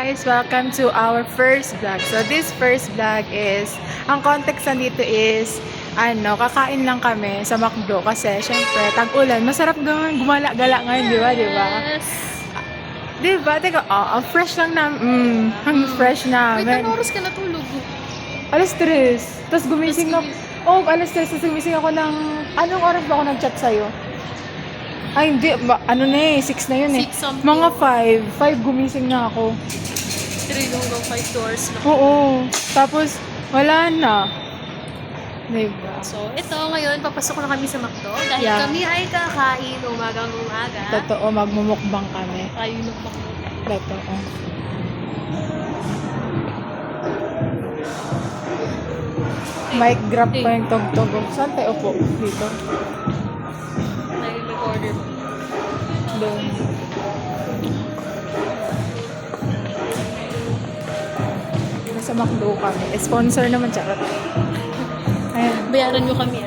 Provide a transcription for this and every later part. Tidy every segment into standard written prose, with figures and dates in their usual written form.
guys! Welcome to our first vlog. So this first vlog is, ang context nandito is, kakain lang kami sa McDo kasi syempre, tag-ulan. Masarap doon, gumala-gala ngayon, di ba? Yes. Di ba? Teka, ang fresh lang na, ang fresh na. Wait, anong oras ka natulog? Alas 3. Tapos gumising ako. Alas 3. Tapos gumising ako ng, anong oras ba ako nag-chat sa'yo? Ay, hindi. 6 na yun eh. 6 something. Mga 5. 5 gumising na ako. 3 hanggang 5 hours na. Oo. Tapos, wala na. Diba? So, ito ngayon, papasok na kami sa McDo dahil Yeah. kami ay kakain umagang-umaga. Totoo, magmumukbang kami. Tayo ng McDo. Totoo. Mic drop pa yung tog-tog. Saan tayo upo? Dito? Tayo mag-order. Doon. Nasa McDo kami. Sponsor naman, charot. Ayan. Bayaran nyo kami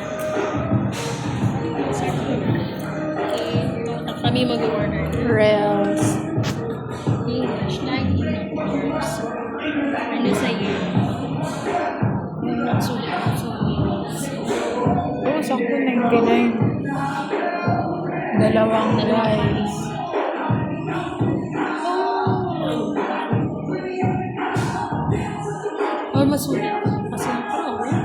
Okay, kami mag-order. Rails. English, 19 numbers. Ano sa'yo? Sulit. Oo, sakto 99. Dalawang rice. Or masulit. Kasi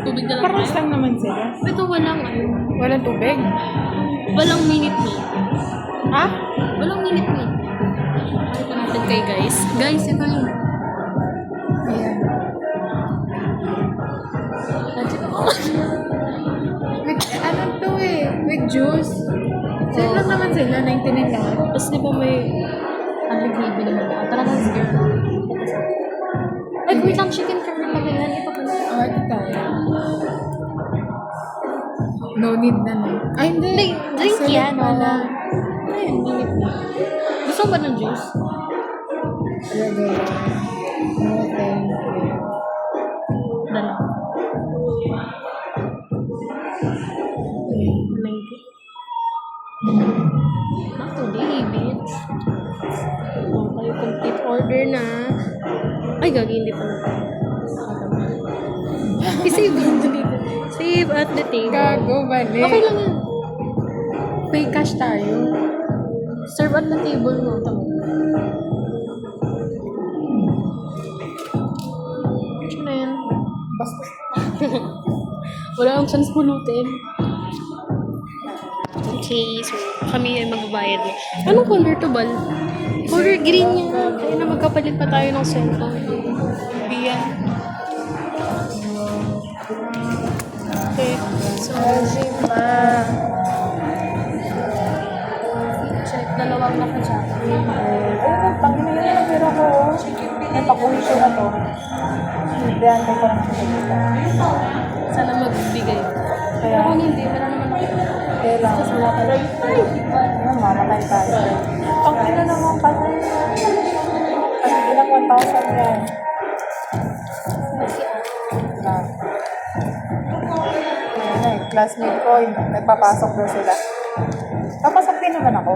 tubig na lang Paras tayo. lang naman sila. Ito walang Walang tubig. walang minute meal. Ha? Walang minute meal. Pakita natin kay guys. Guys, ito yung Ayan. With, ano to eh? With juice. Same lang naman sila. 99 lang. Tapos di ba may gravy naman. Tara na, sige. Ay, wait lang, chicken curry pala yan. Ito pala. Ito tayo. No need na no. Ay, hindi. Hindi, drink Select yan. pala. Ayun, minute meal. Gusto mo ba ng juice? Regular. No, thank you. Dala. 90. Not today, bitch. Tayo complete order na. Ay, gagi, hindi pa na. I-save dito. Save at the table. Gago, bali. Okay lang yan. Pay cash tayo. Serve at the table mo. Tama. Ano na yan? Basta. Wala akong chance pulutin. Okay, so kami ay magbabayad na. Anong color to, Bal? Color green yan. Kaya na magkapalit pa tayo ng cellphone. Biyan. Okay, so Ajima. check. Dalawang naka-chat. Ay, pangin na yun. Pero ako, napakuhisyo na to. Hindi, antay ko lang siya. Sana magbigay. Kaya, Kung hindi, meron naman ako. kaya lang. Tapos wala ka lang. Ay! Ano, mamatay tayo. Ang ina naman kasi. Kasi ilang 1,000 yan. Classmate ko, nagpapasok daw sila. Papasok din naman ako.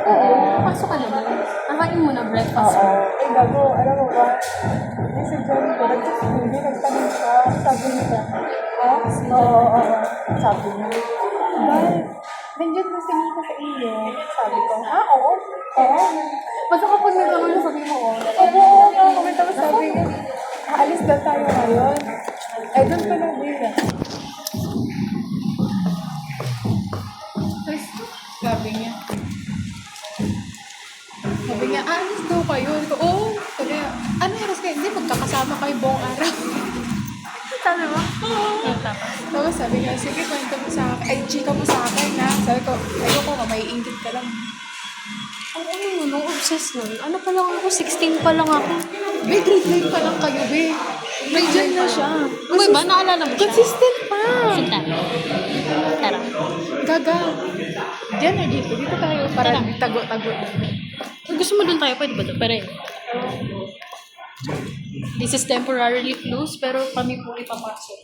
Oo. Pasok ka naman. Kakain mo na breakfast. Oo. Ay, gago, alam mo ba? Yung si John ko, hindi nagtanong siya. Sabi niya, ha? Oo. Sabi niya, bakit? Nandiyan na si Nita sa iyo. Sabi ko, ha? Oo. Basta kapag nagkaroon na sabi mo, Oo. Tapos sabi niya, aalis daw tayo ngayon. Eh, doon pa lang din. Tapos, sabi niya, aalis daw kayo. Oo. Sabi niya, ano oras kayo? Hindi, magkakasama kayo buong araw. sabi mo? Oo. Tapos sabi niya, sige, kwento mo sa akin. Ay, chika mo sa akin, ha? Sabi ko, ayoko ka, may ingit ka lang. Ang ano mo, nung obsessed nun. Ano pa lang ako? 16 pa lang ako. Be, grade 9 pa lang kayo, be. May dyan na siya. Uy ba? Naalala mo siya? Consistent pa. Sinta. Tara. Gaga. Diyan na dito. Dito tayo para Tara. tago-tago. Kung gusto mo dun tayo, pwede ba doon? Pero yun. This is temporarily closed, pero kami po ipapasok.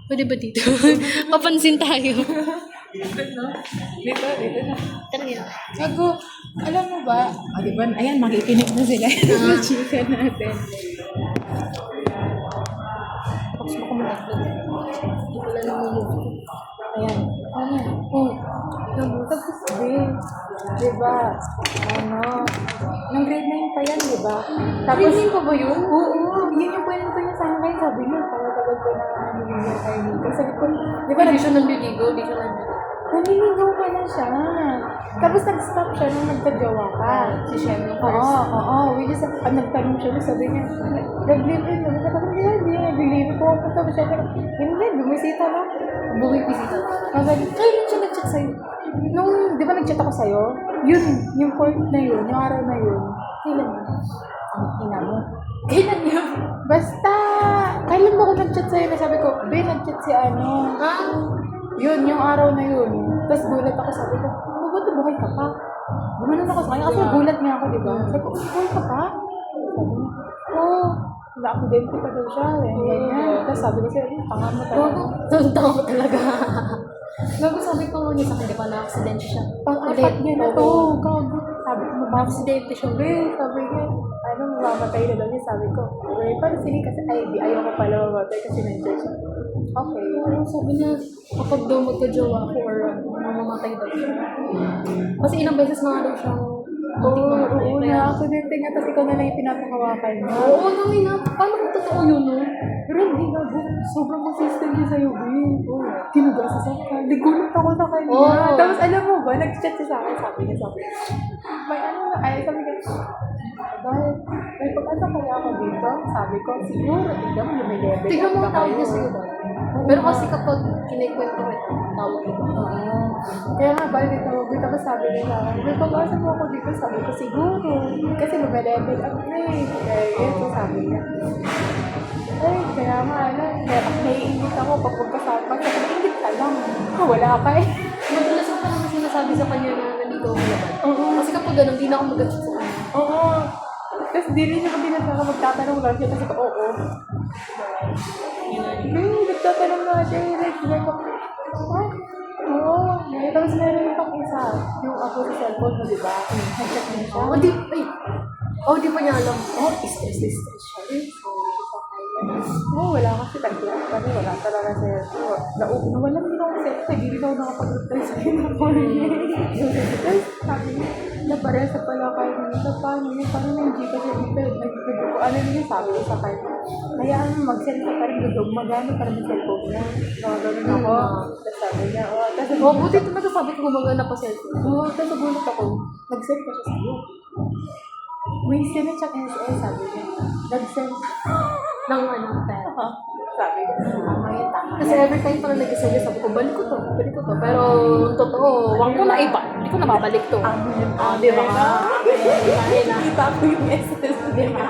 Pwede ba dito? Papansin tayo. Dito na. Tara yan. Gago. Alam mo ba? Di ba? Ayan, makikinig na sila. Yung chika natin. Tapos baka malaglag. Hindi ko lang namumove. Ayan. Ano? Oh. Tapos, di ba? Ano? Nung grade 9 pa yan, di ba? Tapos, Grade 9 pa ba yun? Oo, yun yung kwento niya sa akin. Sabi niya, tagal ko na naniligaw kayo dito. Sabi ko, di ba, Hindi siya nanliligo, hindi siya nanliligo. naniligaw pa na siya. Tapos nag-stop siya nung nagka-jowa ka. Si Shem yung Oo, first. oo. Which is, nagtanong siya, sabi niya, nag-live-in. Sabi ko, hindi, nag-live ko ako. Tapos siya, hindi, bumisita lang. Bumipisita. Sabi, kailan siya nag-chat sa'yo? Nung, di ba nag-chat ako sa'yo? Yun, yung point na yun, yung araw na yun. Kailan? Ang ina mo. Kailan yun? Basta, kailan ba ako nag-chat sa'yo na sabi ko, be, nag-chat si ano. Ah? Yun, yung araw na yun. Tapos gulat ako, sabi ko, ba't buhay ka pa? Gumanon ako sa kanya kasi gulat nga ako, di ba? Sabi ko, buhay ka pa? Sabi niya, oo. Na-aksidente pa daw siya, ganyan. Tapos sabi ko siya, tanga mo talaga. Totoo mo talaga. Bago sabi ko niya sa akin, di ba na-accident siya? Pang-apat niya na to, gago. Sabi ko, Ma-accident siya. sabi niya, ano, mamamatay na daw niya. Sabi ko, parang sige kasi, di ayaw ko pala mamatay kasi nandiyan siya. Okay. Ano sabi niya, kapag daw magka-jowa ako or mamamatay daw siya. Kasi ilang beses nga daw siyang muntik na matay. Oo, Kaya, na-aksidente nga, tapos ikaw na lang yung pinapakawakan mo. oo, nangin na. Paano kung totoo yun, no? Pero hindi nga, sobrang consistent niya sa'yo, Bin. Kinugasa sa akin. Nagulat ako sa kanya. Oo. Tapos alam mo ba, nag-chat siya sa akin, sabi niya sa akin. May ano na, sabi niya, dahil may pag-asa kaya ako dito, sabi ko, siguro, tignan mo, may level. Tignan mo up ang na tawag kayo. niya sa'yo ba? Pero kasi kapag kinikwento ko ito, tawag ko ba? Kaya nga, balik ito, tapos sabi niya sa akin, may pag-asa mo ako dito, sabi ko, siguro. Kasi mag-level up na eh. Kaya yun, sabi niya. Ay, kaya nga, naiingit ako pag magkasama. Kasi ingit ka lang. Wala ka eh. Madalas ko pa naman sinasabi sa kanya na nandito ako naman. Oo. Kasi kapag ganun, di na ako mag-chat sa kanya. Oo. Tapos di rin niya kami magtatanong lang siya. Kasi ko, oo. Nagtatanong nga siya. Like, ko, ah, oo. Tapos meron pang isa. Yung ako sa cellphone mo, di ba? Nag-chat din siya. Oh, di, ay, oh, di pa niya alam. Oh, stress siya. Oo, wala kasi tagyan kasi wala talaga sa nawalan din ako sa hindi rin ako nakapag-reply sa pinapon niya. Tapos sabi niya, naparesa pala kayo dito, paano yun? Paano na hindi kasi dito? Ano niya sabi ko sa kanya? Hayaan mo, mag-cellphone pa rin, magano para may cellphone niya. Nakagano'n ako. Tapos sabi niya, tapos Oh, buti ito nagsasabi ko gumagana pa cellphone. tapos nagulat ako, nag-send pa siya sa'yo. May sinachat niya sabi niya. Nag-send. Ng ano, pera. Sabi ko, tama yan, tama Kasi every time pa na nag-isa niya, sabi ko, balik ko to. Pero, totoo, wag ko na iba. Hindi ko na babalik to. Di ba ka? Nakita ko yung message. Di ba?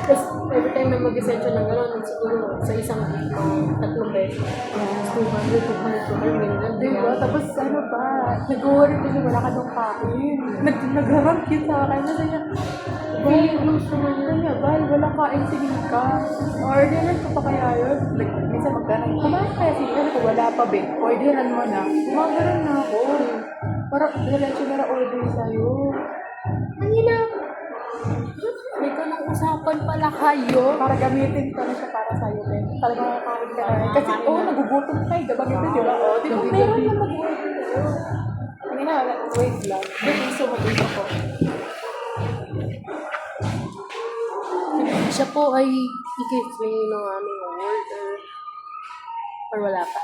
Tapos, every time na mag-send siya ng gano'n, siguro sa isang week, tatlong beses. 200, 200, ganyan. Diba? Tapos ano ba, nag-worry ko siya, wala ka daw kain. Nag-harap yun sa akin. Kasi niya, Bal, close naman yun niya. Bal, wala kain, sige ka. Orderan ko pa kaya yun. Like, minsan magtanong, kumain kaya sige ko, wala pa ba? Orderan mo na. Kumagaran na ako. Parang wala siya na order sa'yo. Ano na? May ka ng usapan pala kayo. Para gamitin ko na siya para sa'yo, Ben. Talaga makakain ka na. Kasi, nagugutom ka eh. Diba ganito, diba? Diba, meron na mag-order sa'yo. Hindi na, wait lang. Wait, so mag-order ako. Siya po ay i-explain ng aming order. Or wala pa.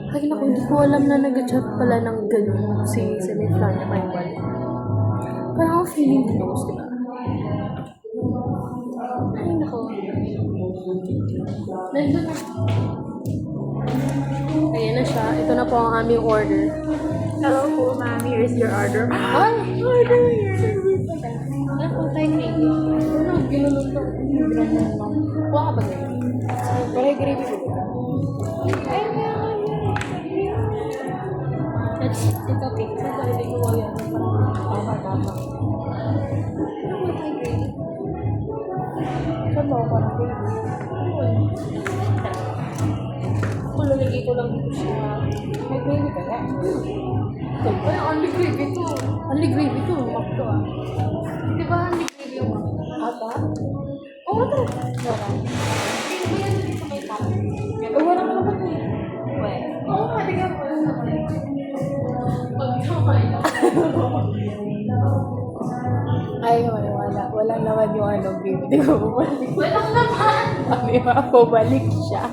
Ay naku, hindi ko alam na nag-chat pala ng gano'n si Semiflania Maybal. Parang ako feeling close, diba? Ay naku. Nandun na. Ayan na siya. Ito na po ang aming order. Hello po, ma'am. Here is your order. Ay! Order! Ano po tayo gravy? Ano? Ginulong to. Kuha ka ba gravy? Pero gravy po. Ay, kaya nga yun. Let's take a pic. Saan tayo gumawa yan? Tama. Ano po tayo gravy? Saan ba ako ng gravy? Kung lalagay ko lang dito siya. gravy kaya? Ay, only gravy to. Only gravy to. Makto ah. Di ba only gravy yung makto? Ata? Oo, to. Sarap. Hindi ba yan dito may pop? Wala ka naman eh. Well, oo, matigyan mo lang naman. Pag kamay lang. Ay, wala. Wala naman yung ano, baby. Di ko bumalik. Walang naman. Kami balik siya.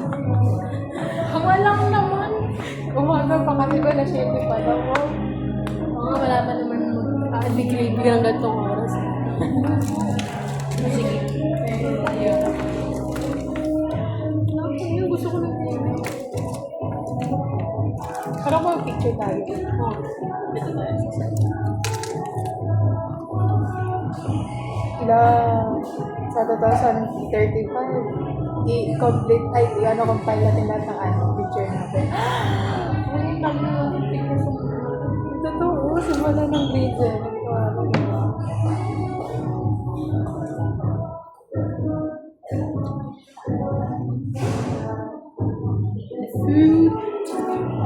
Walang naman. Umaga pa kasi ko na 7 pa daw. Oo, wala pa naman only gravy ng gantong oras. Sige. Okay, gusto ko ng gravy. Parang ko picture tayo. Oo. Dito tayo sa set. Sa 2035, i-complete, ay, compile natin lahat ng picture natin. Ay, tayo yung picture sa mga. Totoo, simula ng grade 7.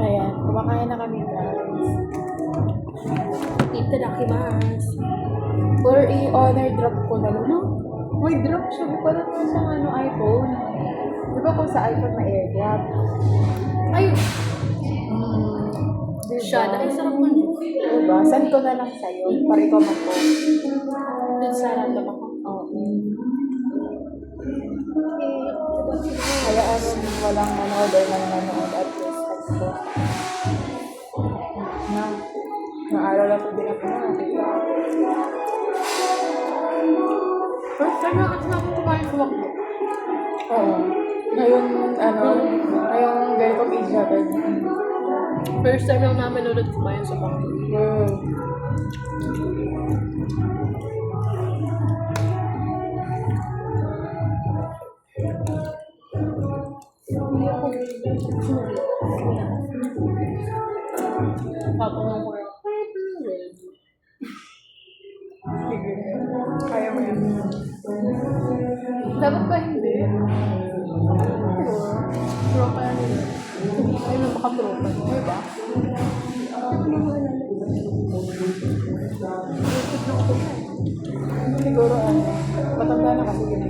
Ayan, kumakain na kami guys. Itadakimasu. Or i-honor drop ko na lang. No? May drop siya. Di pa na sa iPhone. Di ba kung sa iPhone na airdrop? Ay, Diba? siya na. Ay, sarap mo. Diba? Send ko na lang sa'yo para ikaw mag-post. Dun sa random ako. Oo. Kaya walang manood or nanonood at least post. Na, naalala ko din ako na. First time na kasi natin kumain sa wakbo. Oo. Ngayon, ngayong ganitong age natin. First time lang namin ulit kumain sa wakbo. Tatanong ko rin. Sige. Kaya mo yan. Dapat ba hindi? Tropa na nila. Ay, napaka-tropa. Diba? Siguro matanda na kasi yun.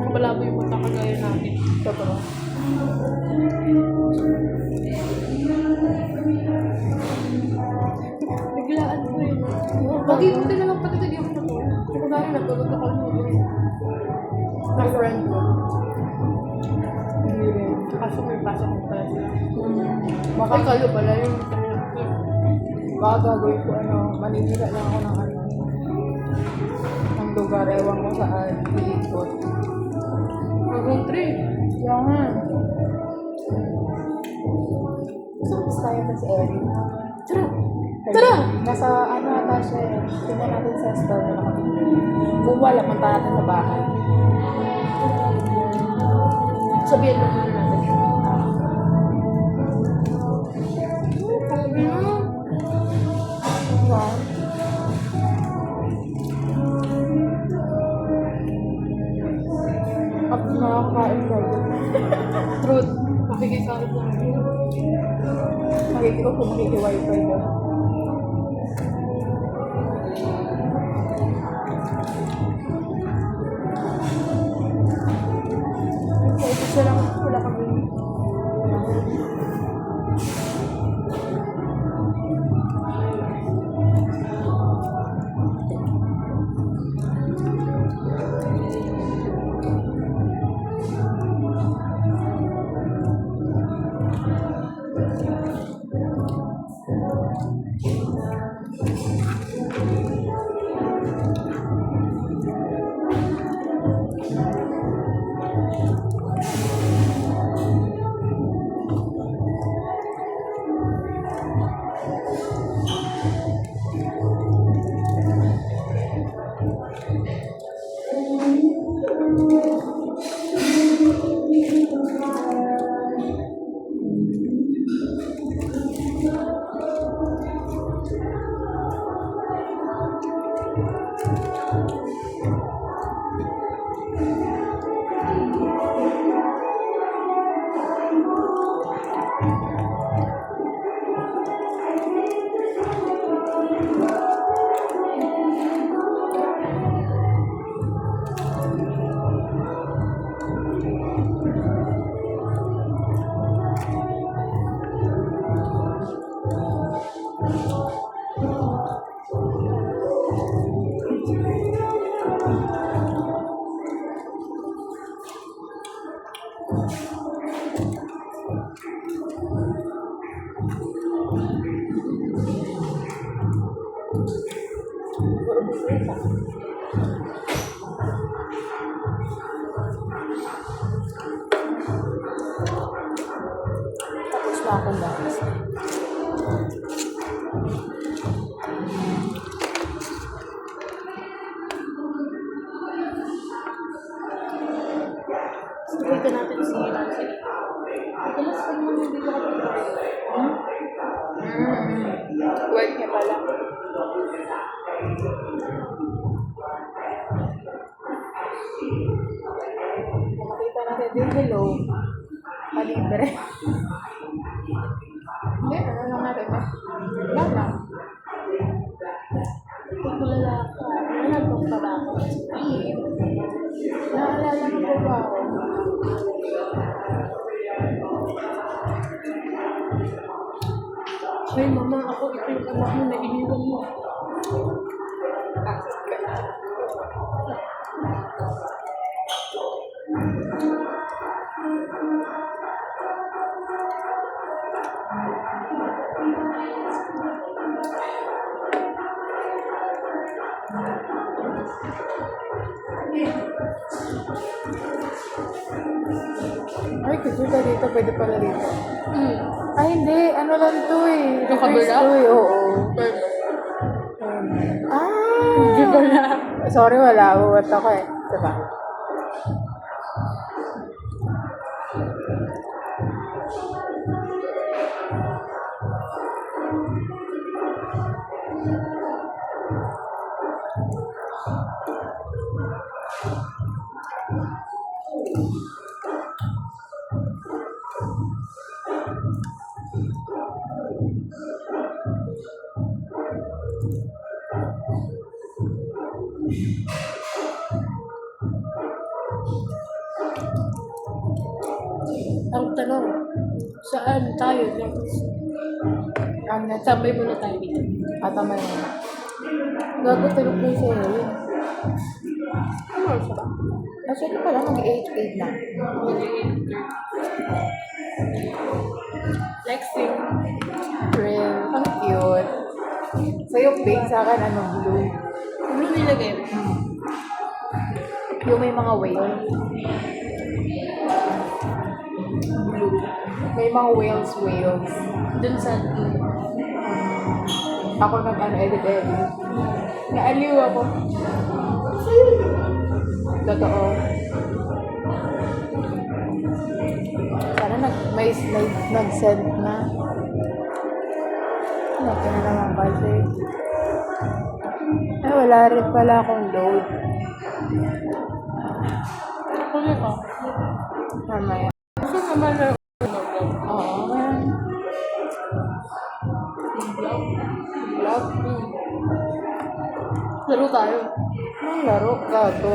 Kabalabo yung mata kagaya natin. Totoo. Biglaan ko yun. Pag-ibuti na lang pati hindi ako natulog. Kasi kunwari natulog ako yun. Na friend ko. Hindi rin. Kaso may pasok ko pala sila. Baka Ay, kayo pala yun. gagawin ko maninira lang ako ng ng lugar, ewan ko saan, iikot. Hanggang 3. Kaya nga. Saan mas tayo na si Erin? Tara! Tara! Nasa ata siya eh. Tingnan natin sa store na nakapili. Kung wala, punta natin sa bahay. Sabihan lang muna natin. Sabi na. Wow. At nakakain ka. Truth. Makikikalit lang. Makiki-wifi ka. Okay, isa lang wala kami. Tapos na akong dance. Dito natin si Nancy. Madalas pa naman hindi ko kapag Work niya pala. Makita natin din, hello. Palibre. Hindi, ano lang natin ba? Wala. tulala ako. Nanantong pa ba ako? Naalala mo po ba ako? Ay, mama, ako ito yung anak mo na iniwan mo. Ay, kikita dito. Pwede pala dito. Hmm. Ay, hindi. Ano lang to eh. Yung kabila? Reverse to eh. Oo. Hindi Ah! ba na? Sorry, wala. Uwat ako eh. Diba? Ang tanong, saan tayo next? Ano na Tambay muna tayo dito. Atamay mo. Gago tulog ko yung sa'yo. Ano siya ba? Kasi ito pala mag-8-8 na. Flexing. Real. Ang cute. Sa'yo pink, sa akin ano, blue. Blue nilagay. Yung may mga whale. Blue. May mga whales. Dun sa Ako edit. Naaliw ako. Totoo. Sana nag-send na. Natin na naman kasi. Ay, wala rin pala akong load. Kulit ka. Mamaya. Gusto naman na Oo, man. vlog. Laro tayo. Anong laro? Gato.